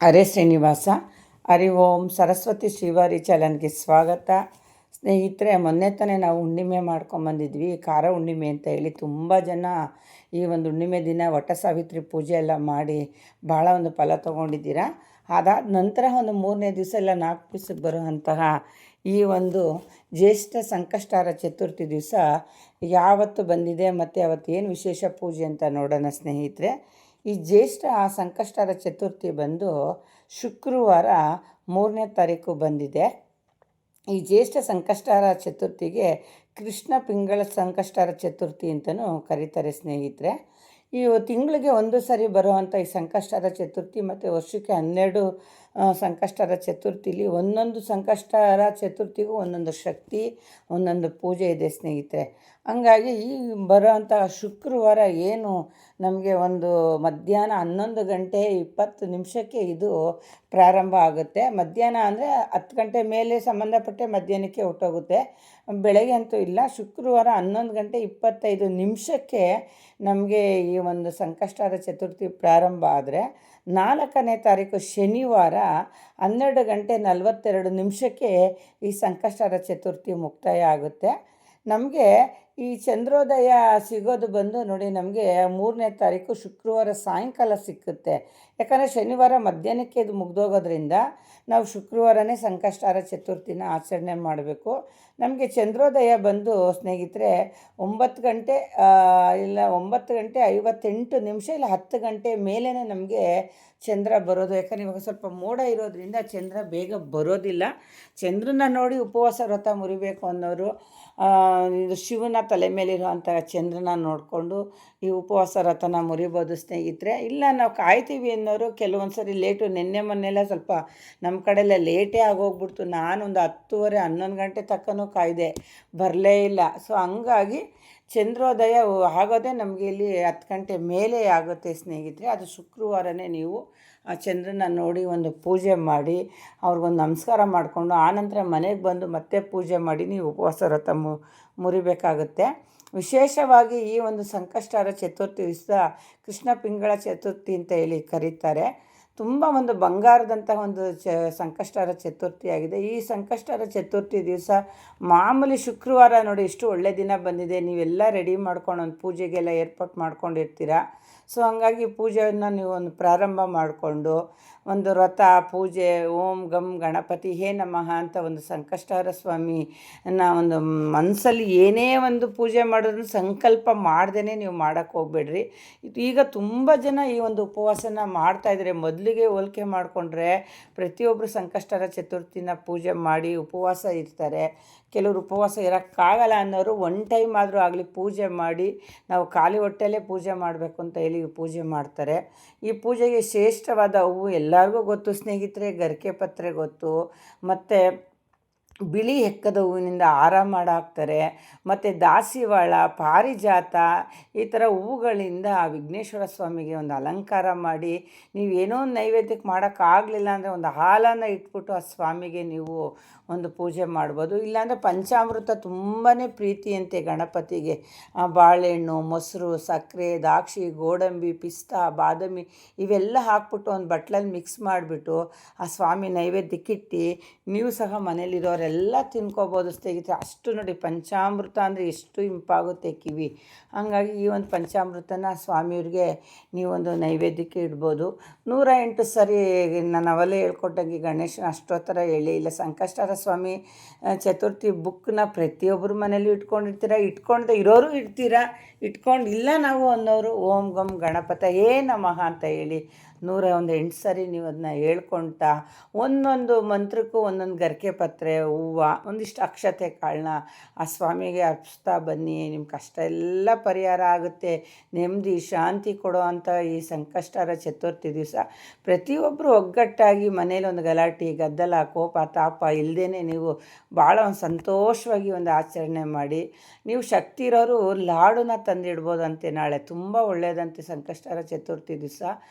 ಹರೇ ಶ್ರೀನಿವಾಸ. ಹರಿ ಓಂ. ಸರಸ್ವತಿ ಶ್ರೀವಾರಿ ಚಾನಲ್ಗೆ ಸ್ವಾಗತ. ಸ್ನೇಹಿತರೆ, ಮೊನ್ನೆ ತಾನೇ ನಾವು ಹುಣ್ಣಿಮೆ ಮಾಡ್ಕೊಂಬಂದಿದ್ವಿ, ಖಾರ ಹುಣ್ಣಿಮೆ ಅಂತ ಹೇಳಿ. ತುಂಬ ಜನ ಈ ಒಂದು ಹುಣ್ಣಿಮೆ ದಿನ ವಟ ಸಾವಿತ್ರಿ ಪೂಜೆ ಎಲ್ಲ ಮಾಡಿ ಭಾಳ ಒಂದು ಫಲ ತೊಗೊಂಡಿದ್ದೀರಾ. ಅದಾದ ನಂತರ ಒಂದು 3ನೇ ದಿವಸ ಇಲ್ಲ 4 ದಿವಸಕ್ಕೆ ಬರುವಂತಹ ಈ ಒಂದು ಜ್ಯೇಷ್ಠ ಸಂಕಷ್ಟಾರ ಚತುರ್ಥಿ ದಿವಸ ಯಾವತ್ತು ಬಂದಿದೆ ಮತ್ತು ಅವತ್ತು ಏನು ವಿಶೇಷ ಪೂಜೆ ಅಂತ ನೋಡೋಣ ಸ್ನೇಹಿತರೆ. ಈ ಜ್ಯೇಷ್ಠ ಸಂಕಷ್ಟಾರ ಚತುರ್ಥಿ ಬಂದು ಶುಕ್ರವಾರ 3ನೇ ತಾರೀಕು ಬಂದಿದೆ. ಈ ಜ್ಯೇಷ್ಠ ಸಂಕಷ್ಟಾರ ಚತುರ್ಥಿಗೆ ಕೃಷ್ಣ ಪಿಂಗಳ ಸಂಕಷ್ಟಾರ ಚತುರ್ಥಿ ಅಂತಲೂ ಕರೀತಾರೆ ಸ್ನೇಹಿತರೆ. ಈ ತಿಂಗಳಿಗೆ ಒಂದು ಸರಿ ಬರುವಂಥ ಈ ಸಂಕಷ್ಟಾರ ಚತುರ್ಥಿ ಮತ್ತು ವರ್ಷಕ್ಕೆ 12 ಸಂಕಷ್ಟಾರ ಚತುರ್ಥಿಲಿ ಒಂದೊಂದು ಸಂಕಷ್ಟಾರ ಚತುರ್ಥಿಗೂ ಒಂದೊಂದು ಶಕ್ತಿ, ಒಂದೊಂದು ಪೂಜೆ ಇದೆ ಸ್ನೇಹಿತರೆ. ಹಂಗಾಗಿ ಈ ಬರೋವಂಥ ಶುಕ್ರವಾರ ಏನು ನಮಗೆ ಒಂದು ಮಧ್ಯಾಹ್ನ 11 ಗಂಟೆ 20 ನಿಮಿಷಕ್ಕೆ ಇದು ಪ್ರಾರಂಭ ಆಗುತ್ತೆ. ಮಧ್ಯಾಹ್ನ ಅಂದರೆ 10 ಗಂಟೆ ಮೇಲೆ ಸಂಬಂಧಪಟ್ಟೆ ಮಧ್ಯಾಹ್ನಕ್ಕೆ ಹೊರಟೋಗುತ್ತೆ, ಬೆಳಗ್ಗೆ ಅಂತೂ ಇಲ್ಲ. ಶುಕ್ರವಾರ 11 ಗಂಟೆ 25 ನಿಮಿಷಕ್ಕೆ ನಮಗೆ ಈ ಒಂದು ಸಂಕಷ್ಟಾರ ಚತುರ್ಥಿ ಪ್ರಾರಂಭ ಆದರೆ 4ನೇ ತಾರೀಕು ಶನಿವಾರ 12 ಗಂಟೆ 42 ನಿಮಿಷಕ್ಕೆ ಈ ಸಂಕಷ್ಟಾರ ಚತುರ್ಥಿ ಮುಕ್ತಾಯ ಆಗುತ್ತೆ. ನಮಗೆ ಈ ಚಂದ್ರೋದಯ ಸಿಗೋದು ಬಂದು ನೋಡಿ, ನಮಗೆ 3ನೇ ತಾರೀಕು ಶುಕ್ರವಾರ ಸಾಯಂಕಾಲ ಸಿಕ್ಕುತ್ತೆ. ಯಾಕಂದರೆ ಶನಿವಾರ ಮಧ್ಯಾಹ್ನಕ್ಕೆ ಇದು ಮುಗ್ದೋಗೋದ್ರಿಂದ ನಾವು ಶುಕ್ರವಾರನೇ ಸಂಕಷ್ಟಾರ ಚತುರ್ಥಿನ ಆಚರಣೆ ಮಾಡಬೇಕು. ನಮಗೆ ಚಂದ್ರೋದಯ ಬಂದು ಸ್ನೇಹಿತರೆ 9 ಗಂಟೆ ಇಲ್ಲ 9 ಗಂಟೆ 58 ನಿಮಿಷ ಇಲ್ಲ 10 ಗಂಟೆ ಮೇಲೇ ನಮಗೆ ಚಂದ್ರ ಬರೋದು. ಯಾಕಂದರೆ ಇವಾಗ ಸ್ವಲ್ಪ ಮೋಡ ಇರೋದ್ರಿಂದ ಚಂದ್ರ ಬೇಗ ಬರೋದಿಲ್ಲ. ಚಂದ್ರನ ನೋಡಿ ಉಪವಾಸ ವ್ರತ ಮುರಿಬೇಕು ಅನ್ನೋರು, ಇದು ಶಿವನ ತಲೆ ಮೇಲಿರುವಂಥ ಚಂದ್ರನ ನೋಡಿಕೊಂಡು ಈ ಉಪವಾಸ ವ್ರತನ ಮುರಿಬೋದು ಸ್ನೇಹಿತರೆ. ಇಲ್ಲ ನಾವು ಕಾಯ್ತೀವಿ ಅನ್ನೋರು ಕೆಲವೊಂದು ಸರಿ ಲೇಟು, ಮೊನ್ನೆಲ್ಲ ಸ್ವಲ್ಪ ನಮ್ಮ ಕಡೆಯೆಲ್ಲ ಲೇಟೇ ಆಗೋಗ್ಬಿಡ್ತು. ನಾನೊಂದು 10:30 11 ಗಂಟೆ ತನಕನೂ ಕಾಯ್ದೆ, ಬರಲೇ ಇಲ್ಲ. ಸೊ ಹಂಗಾಗಿ ಚಂದ್ರೋದಯ ಆಗೋದೇ ನಮಗೆ ಇಲ್ಲಿ 10 ಗಂಟೆ ಮೇಲೆ ಆಗುತ್ತೆ ಸ್ನೇಹಿತರೆ. ಅದು ಶುಕ್ರವಾರನೇ ನೀವು ಆ ಚಂದ್ರನ ನೋಡಿ ಒಂದು ಪೂಜೆ ಮಾಡಿ ಅವ್ರಿಗೊಂದು ನಮಸ್ಕಾರ ಮಾಡಿಕೊಂಡು ಆನಂತರ ಮನೆಗೆ ಬಂದು ಮತ್ತೆ ಪೂಜೆ ಮಾಡಿ ನೀವು ಉಪವಾಸ ವ್ರತ ಮುರಿಬೇಕಾಗುತ್ತೆ. ವಿಶೇಷವಾಗಿ ಈ ಒಂದು ಸಂಕಷ್ಟಾರ ಚತುರ್ಥಿ ದಿವಸ ಕೃಷ್ಣ ಪಿಂಗಳ ಚತುರ್ಥಿ ಅಂತ ಹೇಳಿ ಕರೀತಾರೆ. ತುಂಬ ಒಂದು ಬಂಗಾರದಂಥ ಒಂದು ಸಂಕಷ್ಟಾರ ಚತುರ್ಥಿಯಾಗಿದೆ. ಈ ಸಂಕಷ್ಟಾರ ಚತುರ್ಥಿ ದಿವಸ ಮಾಮೂಲಿ ಶುಕ್ರವಾರ ನೋಡಿ ಎಷ್ಟು ಒಳ್ಳೆ ದಿನ ಬಂದಿದೆ, ನೀವೆಲ್ಲ ರೆಡಿ ಮಾಡ್ಕೊಂಡು ಒಂದು ಪೂಜೆಗೆಲ್ಲ ಏರ್ಪಾಟ್ ಮಾಡ್ಕೊಂಡಿರ್ತೀರ. ಸೊ ಹಂಗಾಗಿ ಪೂಜೆಯನ್ನು ನೀವು ಒಂದು ಪ್ರಾರಂಭ ಮಾಡಿಕೊಂಡು ಒಂದು ವ್ರತ ಪೂಜೆ ಓಂ ಗಂ ಗಣಪತಿ ಹೇ ನಮಃ ಅಂತ ಒಂದು ಸಂಕಷ್ಟಾರ ಸ್ವಾಮಿನ ಒಂದು ಮನಸ್ಸಲ್ಲಿ ಏನೇ ಒಂದು ಪೂಜೆ ಮಾಡೋದನ್ನು ಸಂಕಲ್ಪ ಮಾಡ್ದೇ ನೀವು ಮಾಡೋಕ್ಕೆ ಹೋಗ್ಬೇಡ್ರಿ. ಈಗ ತುಂಬ ಜನ ಈ ಒಂದು ಉಪವಾಸನ ಮಾಡ್ತಾಯಿದ್ದಾರೆ. ಮೊದಲಿಗೆ ಹೋಲಿಕೆ ಮಾಡಿಕೊಂಡ್ರೆ ಪ್ರತಿಯೊಬ್ಬರು ಸಂಕಷ್ಟಾರ ಚತುರ್ಥಿನ ಪೂಜೆ ಮಾಡಿ ಉಪವಾಸ ಇರ್ತಾರೆ. ಕೆಲವರು ಉಪವಾಸ ಇರೋಕ್ಕಾಗಲ್ಲ ಅನ್ನೋರು ಒನ್ ಟೈಮ್ ಆದರೂ ಆಗಲಿ ಪೂಜೆ ಮಾಡಿ ನಾವು ಖಾಲಿ ಹೊಟ್ಟೆಯಲ್ಲೇ ಪೂಜೆ ಮಾಡಬೇಕು ಅಂತ ಹೇಳಿ ಪೂಜೆ ಮಾಡ್ತಾರೆ. ಈ ಪೂಜೆಗೆ ಶ್ರೇಷ್ಠವಾದ ಹೂವು ಎಲ್ಲರಿಗೂ ಗೊತ್ತು ಸ್ನೇಹಿತರೆ, ಗರಿಕೆ ಪತ್ರೆ ಗೊತ್ತು, ಮತ್ತು ಬಿಳಿ ಎಕ್ಕದ ಹೂವಿನಿಂದ ಹಾರ ಮಾಡಾಕ್ತಾರೆ. ಮತ್ತು ದಾಸಿವಾಳ, ಪಾರಿಜಾತ ಈ ಥರ ಹೂವುಗಳಿಂದ ವಿಘ್ನೇಶ್ವರ ಸ್ವಾಮಿಗೆ ಒಂದು ಅಲಂಕಾರ ಮಾಡಿ, ನೀವೇನೋ ಒಂದು ನೈವೇದ್ಯಕ್ಕೆ ಮಾಡೋಕ್ಕಾಗಲಿಲ್ಲ ಅಂದರೆ ಒಂದು ಹಾಲನ್ನು ಇಟ್ಬಿಟ್ಟು ಆ ಸ್ವಾಮಿಗೆ ನೀವು ಒಂದು ಪೂಜೆ ಮಾಡ್ಬೋದು. ಇಲ್ಲಾಂದರೆ ಪಂಚಾಮೃತ ತುಂಬಾ ಪ್ರೀತಿಯಂತೆ ಗಣಪತಿಗೆ. ಬಾಳೆಹಣ್ಣು, ಮೊಸರು, ಸಕ್ಕರೆ, ದ್ರಾಕ್ಷಿ, ಗೋಡಂಬಿ, ಪಿಸ್ತಾ, ಬಾದಾಮಿ ಇವೆಲ್ಲ ಹಾಕ್ಬಿಟ್ಟು ಒಂದು ಬಟ್ಲಲ್ಲಿ ಮಿಕ್ಸ್ ಮಾಡಿಬಿಟ್ಟು ಆ ಸ್ವಾಮಿ ನೈವೇದ್ಯಕ್ಕಿಟ್ಟು ನೀವು ಸಹ ಮನೇಲಿರೋರೆಲ್ಲ ತಿನ್ಕೋಬೋದು ಸ್ನೇಹಿತರೆ. ಅಷ್ಟು ನೋಡಿ, ಪಂಚಾಮೃತ ಅಂದರೆ ಎಷ್ಟು ಇಂಪಾಗುತ್ತೆ ಕಿವಿ. ಹಾಗಾಗಿ ಈ ಒಂದು ಪಂಚಾಮೃತನ ಸ್ವಾಮಿಯವ್ರಿಗೆ ನೀವೊಂದು ನೈವೇದ್ಯಕ್ಕೆ ಇಡ್ಬೋದು. 108 ಸರಿ ನಾನು ಅವಲೇ ಹೇಳ್ಕೊಟ್ಟಂಗೆ ಗಣೇಶನ ಅಷ್ಟೋತ್ತರ ಹೇಳಿ ಇಲ್ಲ. ಸಂಕಷ್ಟಾರ ಸ್ವಾಮಿ ಚತುರ್ಥಿ ಬುಕ್ನ ಪ್ರತಿಯೊಬ್ಬರು ಮನೇಲಿ ಇಟ್ಕೊಂಡೇ ಇರೋರು ಇಡ್ತೀರಾ, ಇಟ್ಕೊಂಡಿಲ್ಲ ನಾವು ಅನ್ನೋರು ಓಂ ಗಂ ಗಣಪತಯೇ ನಮಃ ಅಂತ ಹೇಳಿ 108 ಸರಿ ನೀವು ಅದನ್ನ ಹೇಳ್ಕೊಳ್ತಾ ಒಂದೊಂದು ಮಂತ್ರಕ್ಕೂ ಒಂದೊಂದು ಗರಿಕೆ ಪತ್ರೆ, ಹೂವು, ಒಂದಿಷ್ಟು ಅಕ್ಷತೆ ಕಾಳನ್ನ ಆ ಸ್ವಾಮಿಗೆ ಅರ್ಪಿಸ್ತಾ ಬನ್ನಿ. ನಿಮ್ಮ ಕಷ್ಟ ಎಲ್ಲ ಪರಿಹಾರ ಆಗುತ್ತೆ. ನೆಮ್ಮದಿ ಶಾಂತಿ ಕೊಡೋ ಅಂಥ ಈ ಸಂಕಷ್ಟಾರ ಚತುರ್ಥಿ ದಿವಸ ಪ್ರತಿಯೊಬ್ಬರು ಒಗ್ಗಟ್ಟಾಗಿ ಮನೇಲಿ ಒಂದು ಗಲಾಟೆ ಗದ್ದಲ ಕೋಪ ತಾಪ ಇಲ್ಲದೇ ನೀವು ಭಾಳ ಒಂದು ಸಂತೋಷವಾಗಿ ಒಂದು ಆಚರಣೆ ಮಾಡಿ. ನೀವು ಶಕ್ತಿ ಇರೋರು ಲಾಡನ್ನ ತಂದಿಡ್ಬೋದಂತೆ. ನಾಳೆ ತುಂಬ ಒಳ್ಳೆಯದಂತೆ ಸಂಕಷ್ಟಾರ ಚತುರ್ಥಿ ದಿವಸ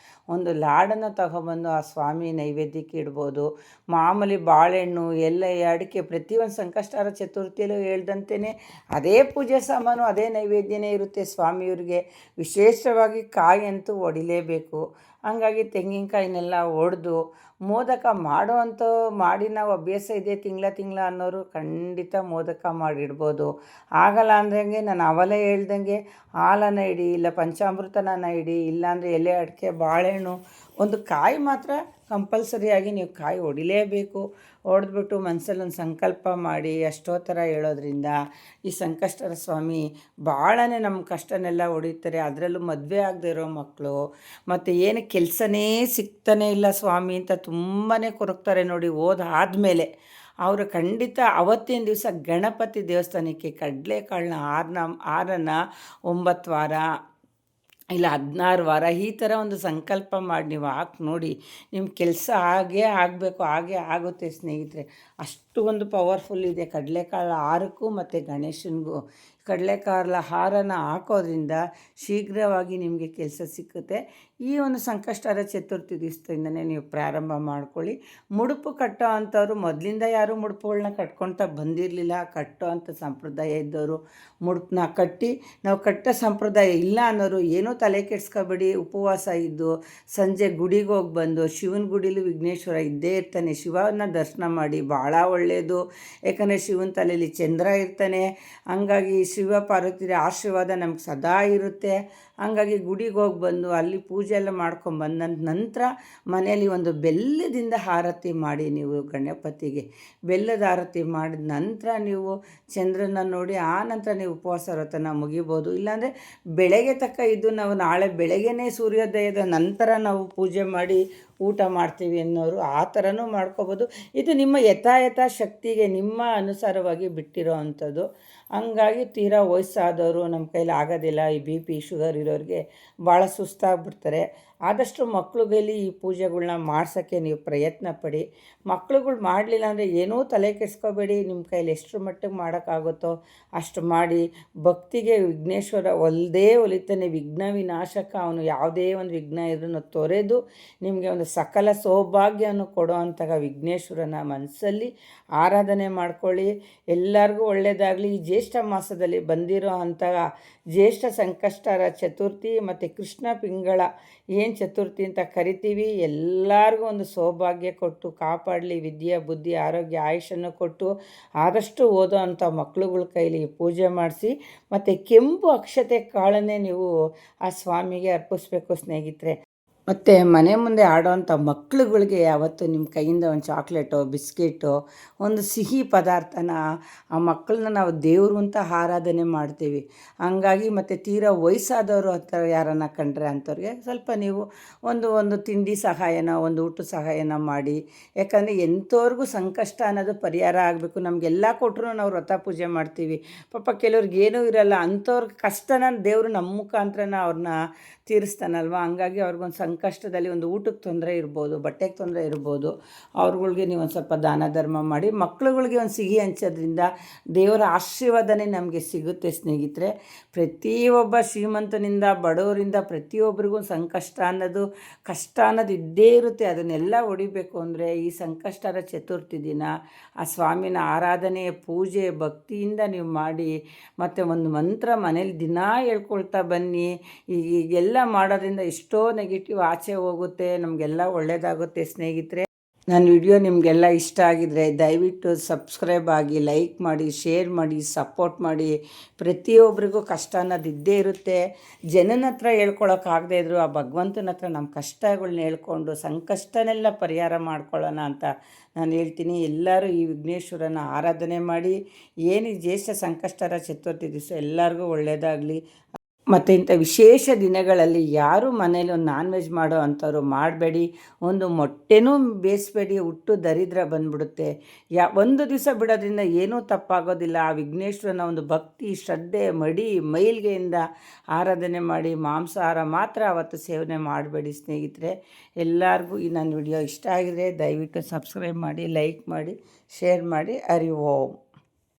ಒಂದು ಲಾಡನ್ನು ತಗೊಬಂದು ಆ ಸ್ವಾಮಿ ನೈವೇದ್ಯಕ್ಕೆ ಇಡ್ಬೋದು. ಮಾಮೂಲಿ ಬಾಳೆಹಣ್ಣು, ಎಲೆ, ಅಡಿಕೆ ಪ್ರತಿಯೊಂದು ಸಂಕಷ್ಟಾರ ಚತುರ್ಥಿಯಲ್ಲೂ ಹೇಳ್ದಂತೆಯೇ ಅದೇ ಪೂಜೆ ಸಾಮಾನು ಅದೇ ನೈವೇದ್ಯನೇ ಇರುತ್ತೆ ಸ್ವಾಮಿಯವ್ರಿಗೆ. ವಿಶೇಷವಾಗಿ ಕಾಯಿ ಅಂತೂ ಹೊಡಿಲೇಬೇಕು. ಹಂಗಾಗಿ ತೆಂಗಿನಕಾಯಿನೆಲ್ಲ ಒಡೆದು ಮೋದಕ ಮಾಡಿ ನಾವು ಅಭ್ಯಾಸ ಇದೆ ತಿಂಗಳ ಅನ್ನೋರು ಖಂಡಿತ ಮೋದಕ ಮಾಡಿಡ್ಬೋದು. ಆಗಲ್ಲ ಅಂದಂಗೆ ನಾನು ಅವಲೇ ಹೇಳ್ದಂಗೆ ಹಾಲನ್ನು ಇಡಿ, ಇಲ್ಲ ಪಂಚಾಮೃತನ ಇಡಿ, ಇಲ್ಲಾಂದರೆ ಎಲೆ ಅಡಿಕೆ ಬಾಳೆಹಣ್ಣು, ಒಂದು ಕಾಯಿ ಮಾತ್ರ ಕಂಪಲ್ಸರಿಯಾಗಿ ನೀವು ಕಾಯಿ ಹೊಡಿಲೇಬೇಕು. ಹೊಡೆದ್ಬಿಟ್ಟು ಮನಸ್ಸಲ್ಲಿ ಒಂದು ಸಂಕಲ್ಪ ಮಾಡಿ ಅಷ್ಟೋತ್ತರ ಹೇಳೋದ್ರಿಂದ ಈ ಸಂಕಷ್ಟರ ಸ್ವಾಮಿ ಭಾಳನೇ ನಮ್ಮ ಕಷ್ಟನೆಲ್ಲ ಹೊಡಿತಾರೆ. ಅದರಲ್ಲೂ ಮದುವೆ ಆಗದೆ ಇರೋ ಮಕ್ಕಳು, ಮತ್ತು ಏನು ಕೆಲಸನೇ ಸಿಗ್ತಾನೆ ಇಲ್ಲ ಸ್ವಾಮಿ ಅಂತ ತುಂಬಾ ಕೊರಗ್ತಾರೆ ನೋಡಿ ಆದಮೇಲೆ. ಅವರು ಖಂಡಿತ ಅವತ್ತಿನ ದಿವಸ ಗಣಪತಿ ದೇವಸ್ಥಾನಕ್ಕೆ ಕಡಲೆಕಾಳನ್ನ 9 ವಾರ ಇಲ್ಲ 16 ವಾರ ಈ ಥರ ಒಂದು ಸಂಕಲ್ಪ ಮಾಡಿ ನೀವು ಹಾಕಿ ನೋಡಿ, ನಿಮ್ಮ ಕೆಲಸ ಹಾಗೇ ಆಗುತ್ತೆ ಸ್ನೇಹಿತರೆ. ಅಷ್ಟು ಒಂದು ಪವರ್ಫುಲ್ ಇದೆ ಕಡಲೆಕಾಳು ಹಾರಕ್ಕೂ ಮತ್ತು ಗಣೇಶನಿಗೂ. ಕಡಲೆಕಾಳ ಹಾರನ ಹಾಕೋದ್ರಿಂದ ಶೀಘ್ರವಾಗಿ ನಿಮಗೆ ಕೆಲಸ ಸಿಕ್ಕುತ್ತೆ. ಈ ಒಂದು ಸಂಕಷ್ಟರ ಚತುರ್ಥಿ ದಿವಸದಿಂದನೇ ನೀವು ಪ್ರಾರಂಭ ಮಾಡ್ಕೊಳ್ಳಿ. ಮುಡುಪು ಕಟ್ಟೋ ಅಂಥವ್ರು ಮೊದಲಿಂದ ಯಾರೂ ಮುಡುಪುಗಳನ್ನ ಕಟ್ಕೊಳ್ತಾ ಬಂದಿರಲಿಲ್ಲ. ಕಟ್ಟೋ ಅಂಥ ಸಂಪ್ರದಾಯ ಇದ್ದವರು ಮುಡುಪನ್ನ ಕಟ್ಟಿ, ನಾವು ಕಟ್ಟೋ ಸಂಪ್ರದಾಯ ಇಲ್ಲ ಅನ್ನೋರು ಏನೂ ತಲೆ ಕೆಡಿಸ್ಕೊಬೇಡಿ. ಉಪವಾಸ ಇದ್ದು ಸಂಜೆ ಗುಡಿಗೆ ಹೋಗಿ ಬಂದು, ಶಿವನ ಗುಡಿಲಿ ವಿಘ್ನೇಶ್ವರ ಇದ್ದೇ ಇರ್ತಾನೆ, ಶಿವನ ದರ್ಶನ ಮಾಡಿ ಭಾಳ ಒಳ್ಳೆಯದು. ಯಾಕಂದರೆ ಶಿವನ ತಲೆಯಲ್ಲಿ ಚಂದ್ರ ಇರ್ತಾನೆ. ಹಂಗಾಗಿ ಶಿವ ಪಾರ್ವತಿಯ ಆಶೀರ್ವಾದ ನಮ್ಗೆ ಸದಾ ಇರುತ್ತೆ. ಹಂಗಾಗಿ ಗುಡಿಗೆ ಹೋಗಿ ಬಂದು ಅಲ್ಲಿ ಪೂಜೆ ಎಲ್ಲ ಮಾಡ್ಕೊಂಬಂದ ನಂತರ ಮನೆಯಲ್ಲಿ ಒಂದು ಬೆಲ್ಲದಿಂದ ಆರತಿ ಮಾಡಿ, ನೀವು ಗಣಪತಿಗೆ ಬೆಲ್ಲದ ಆರತಿ ಮಾಡಿದ ನಂತರ ನೀವು ಚಂದ್ರನ ನೋಡಿ ಆ ನಂತರ ನೀವು ಉಪವಾಸ ವ್ರತನ ಮುಗಿಬೋದು. ಇಲ್ಲಾಂದರೆ ಬೆಳಗ್ಗೆ ಇದ್ದು ನಾವು ನಾಳೆ ಬೆಳಗ್ಗೆನೇ ಸೂರ್ಯೋದಯದ ನಂತರ ನಾವು ಪೂಜೆ ಮಾಡಿ ಊಟ ಮಾಡ್ತೀವಿ ಅನ್ನೋರು ಆ ಥರನೂ ಮಾಡ್ಕೋಬೋದು. ಇದು ನಿಮ್ಮ ಯಥಾಯಥ ಶಕ್ತಿಗೆ ನಿಮ್ಮ ಅನುಸಾರವಾಗಿ ಬಿಟ್ಟಿರೋ ಅಂಥದ್ದು. ಹಂಗಾಗಿ ತೀರಾ ವಯಸ್ಸಾದವರು ನಮ್ಮ ಕೈಲಿ ಆಗೋದಿಲ್ಲ, ಈ BP ಶುಗರ್ ಇರೋರಿಗೆ ಭಾಳ ಸುಸ್ತಾಗ್ಬಿಡ್ತಾರೆ. ಆದಷ್ಟು ಮಕ್ಳುಗೈಲಿ ಈ ಪೂಜೆಗಳ್ನ ಮಾಡ್ಸೋಕ್ಕೆ ನೀವು ಪ್ರಯತ್ನ ಪಡಿ. ಮಕ್ಳುಗಳು ಮಾಡಲಿಲ್ಲ ಅಂದರೆ ಏನೂ ತಲೆ ಕೆಡಿಸ್ಕೋಬೇಡಿ. ನಿಮ್ಮ ಕೈಲಿ ಎಷ್ಟರ ಮಟ್ಟಿಗೆ ಮಾಡೋಕ್ಕಾಗುತ್ತೋ ಅಷ್ಟು ಮಾಡಿ. ಭಕ್ತಿಗೆ ವಿಘ್ನೇಶ್ವರ ಒಲಿತಾನೆ, ವಿಘ್ನ ವಿನಾಶಕ. ಅವನು ಯಾವುದೇ ಒಂದು ವಿಘ್ನ ಇದ್ರೂ ತೊರೆದು ನಿಮಗೆ ಒಂದು ಸಕಲ ಸೌಭಾಗ್ಯವನ್ನು ಕೊಡೋ ಅಂತಹ ವಿಘ್ನೇಶ್ವರನ ಮನಸ್ಸಲ್ಲಿ ಆರಾಧನೆ ಮಾಡ್ಕೊಳ್ಳಿ. ಎಲ್ಲರಿಗೂ ಒಳ್ಳೆಯದಾಗಲಿ. ಈ ಜ್ಯೇಷ್ಠ ಮಾಸದಲ್ಲಿ ಬಂದಿರೋ ಅಂತಹ ಜ್ಯೇಷ್ಠ ಸಂಕಷ್ಟರ ಚತುರ್ಥಿ ಮತ್ತು ಕೃಷ್ಣ ಪಿಂಗಳ ಏನು ಚತುರ್ಥಿ ಅಂತ ಕರಿತೀವಿ, ಎಲ್ಲರಿಗೂ ಒಂದು ಸೌಭಾಗ್ಯ ಕೊಟ್ಟು ಕಾಪಾಡಲಿ. ವಿದ್ಯೆ ಬುದ್ಧಿ ಆರೋಗ್ಯ ಆಯುಷನ್ನು ಕೊಟ್ಟು ಆದಷ್ಟು ಓದೋ ಅಂಥ ಮಕ್ಳುಗಳ ಕೈಲಿ ಪೂಜೆ ಮಾಡಿಸಿ. ಮತ್ತು ಕೆಂಪು ಅಕ್ಷತೆ ಕಾಳನ್ನೇ ನೀವು ಆ ಸ್ವಾಮಿಗೆ ಅರ್ಪಿಸ್ಬೇಕು ಸ್ನೇಹಿತರೆ. ಮತ್ತು ಮನೆ ಮುಂದೆ ಆಡೋವಂಥ ಮಕ್ಳುಗಳಿಗೆ ಯಾವತ್ತು ನಿಮ್ಮ ಕೈಯಿಂದ ಒಂದು ಚಾಕ್ಲೇಟೋ ಬಿಸ್ಕೆಟೋ ಒಂದು ಸಿಹಿ ಪದಾರ್ಥನ ಆ ಮಕ್ಕಳನ್ನ ನಾವು ದೇವರು ಅಂತ ಆರಾಧನೆ ಮಾಡ್ತೀವಿ. ಹಂಗಾಗಿ ಮತ್ತು ತೀರಾ ವಯಸ್ಸಾದವರು ಹತ್ರ ಯಾರನ್ನು ಕಂಡ್ರೆ ಅಂಥವ್ರಿಗೆ ಸ್ವಲ್ಪ ನೀವು ಒಂದು ತಿಂಡಿ ಸಹಾಯನ, ಒಂದು ಊಟ ಸಹಾಯನ ಮಾಡಿ. ಯಾಕಂದರೆ ಎಂಥವ್ರಿಗೂ ಸಂಕಷ್ಟ ಅನ್ನೋದು ಪರಿಹಾರ ಆಗಬೇಕು. ನಮಗೆಲ್ಲ ಕೊಟ್ಟರು ನಾವು ವ್ರತ ಪೂಜೆ ಮಾಡ್ತೀವಿ. ಪಾಪ ಕೆಲವ್ರಿಗೆ ಏನೂ ಇರೋಲ್ಲ, ಅಂಥವ್ರ ಕಷ್ಟನ ದೇವರು ನಮ್ಮ ಮುಖಾಂತರನ ಅವ್ರನ್ನ ತೀರಿಸ್ತಾನಲ್ವ. ಹಂಗಾಗಿ ಅವ್ರಿಗೊಂದು ಸಂಕಷ್ಟದಲ್ಲಿ ಒಂದು ಊಟಕ್ಕೆ ತೊಂದರೆ ಇರ್ಬೋದು, ಬಟ್ಟೆಗೆ ತೊಂದರೆ ಇರ್ಬೋದು, ಅವ್ರುಗಳ್ಗೆ ನೀವು ಒಂದು ಸ್ವಲ್ಪ ದಾನ ಧರ್ಮ ಮಾಡಿ ಮಕ್ಳುಗಳಿಗೆ ಒಂದು ಸಿಹಿ ಹಂಚೋದ್ರಿಂದ ದೇವರ ಆಶೀರ್ವಾದನೇ ನಮಗೆ ಸಿಗುತ್ತೆ ಸ್ನೇಹಿತರೆ. ಪ್ರತಿಯೊಬ್ಬ ಶ್ರೀಮಂತನಿಂದ ಬಡವರಿಂದ ಪ್ರತಿಯೊಬ್ಬರಿಗೂ ಕಷ್ಟ ಅನ್ನೋದು ಇದ್ದೇ ಇರುತ್ತೆ. ಅದನ್ನೆಲ್ಲ ಹೊಡಿಬೇಕು ಅಂದರೆ ಈ ಸಂಕಷ್ಟರ ಚತುರ್ಥಿ ದಿನ ಆ ಸ್ವಾಮಿನ ಆರಾಧನೆ ಪೂಜೆ ಭಕ್ತಿಯಿಂದ ನೀವು ಮಾಡಿ. ಮತ್ತು ಒಂದು ಮಂತ್ರ ಮನೇಲಿ ದಿನಾ ಹೇಳ್ಕೊಳ್ತಾ ಬನ್ನಿ. ಈಗೆಲ್ಲ ಮಾಡೋದ್ರಿಂದ ಎಷ್ಟೋ ನೆಗೆಟಿವ್ ಆಚೆ ಹೋಗುತ್ತೆ, ನಮಗೆಲ್ಲ ಒಳ್ಳೆಯದಾಗುತ್ತೆ ಸ್ನೇಹಿತರೆ. ನನ್ನ ವಿಡಿಯೋ ನಿಮಗೆಲ್ಲ ಇಷ್ಟ ಆಗಿದರೆ ದಯವಿಟ್ಟು ಸಬ್ಸ್ಕ್ರೈಬ್ ಆಗಿ, ಲೈಕ್ ಮಾಡಿ, ಶೇರ್ ಮಾಡಿ, ಸಪೋರ್ಟ್ ಮಾಡಿ. ಪ್ರತಿಯೊಬ್ಬರಿಗೂ ಕಷ್ಟ ಅನ್ನೋದು ಇದ್ದೇ ಇರುತ್ತೆ. ಜನನ ಹತ್ರ ಹೇಳ್ಕೊಳಕ್ಕಾಗದೇ ಇದ್ದರೂ ಆ ಭಗವಂತನ ಹತ್ರ ನಮ್ಮ ಕಷ್ಟಗಳನ್ನ ಹೇಳ್ಕೊಂಡು ಸಂಕಷ್ಟನೆಲ್ಲ ಪರಿಹಾರ ಮಾಡ್ಕೊಳ್ಳೋಣ ಅಂತ ನಾನು ಹೇಳ್ತೀನಿ. ಎಲ್ಲರೂ ಈ ವಿಘ್ನೇಶ್ವರನ ಆರಾಧನೆ ಮಾಡಿ. ಏನು ಜ್ಯೇಷ್ಠ ಸಂಕಷ್ಟರ ಚತುರ್ಥಿ ದಿವಸ ಎಲ್ಲರಿಗೂ ಒಳ್ಳೆಯದಾಗಲಿ. ಮತ್ತು ಇಂಥ ವಿಶೇಷ ದಿನಗಳಲ್ಲಿ ಯಾರೂ ಮನೇಲಿ ಒಂದು ನಾನ್ ವೆಜ್ ಮಾಡೋ ಅಂಥವ್ರು ಮಾಡಬೇಡಿ. ಒಂದು ಮೊಟ್ಟೆನೂ ಬೇಯಿಸ್ಬೇಡಿ, ಹುಟ್ಟು ದರಿದ್ರ ಬಂದುಬಿಡುತ್ತೆ. ಒಂದು ದಿವಸ ಬಿಡೋದ್ರಿಂದ ಏನೂ ತಪ್ಪಾಗೋದಿಲ್ಲ. ಆ ವಿಘ್ನೇಶ್ವರನ ಒಂದು ಭಕ್ತಿ ಶ್ರದ್ಧೆ ಮೈಲ್ಗೆಯಿಂದ ಆರಾಧನೆ ಮಾಡಿ. ಮಾಂಸಾಹಾರ ಮಾತ್ರ ಅವತ್ತು ಸೇವನೆ ಮಾಡಬೇಡಿ ಸ್ನೇಹಿತರೆ. ಎಲ್ಲರಿಗೂ ಈ ನನ್ನ ವಿಡಿಯೋ ಇಷ್ಟ ಆಗಿದೆ ದಯವಿಟ್ಟು ಸಬ್ಸ್ಕ್ರೈಬ್ ಮಾಡಿ, ಲೈಕ್ ಮಾಡಿ, ಶೇರ್ ಮಾಡಿ. ಹರಿ ಓಂ.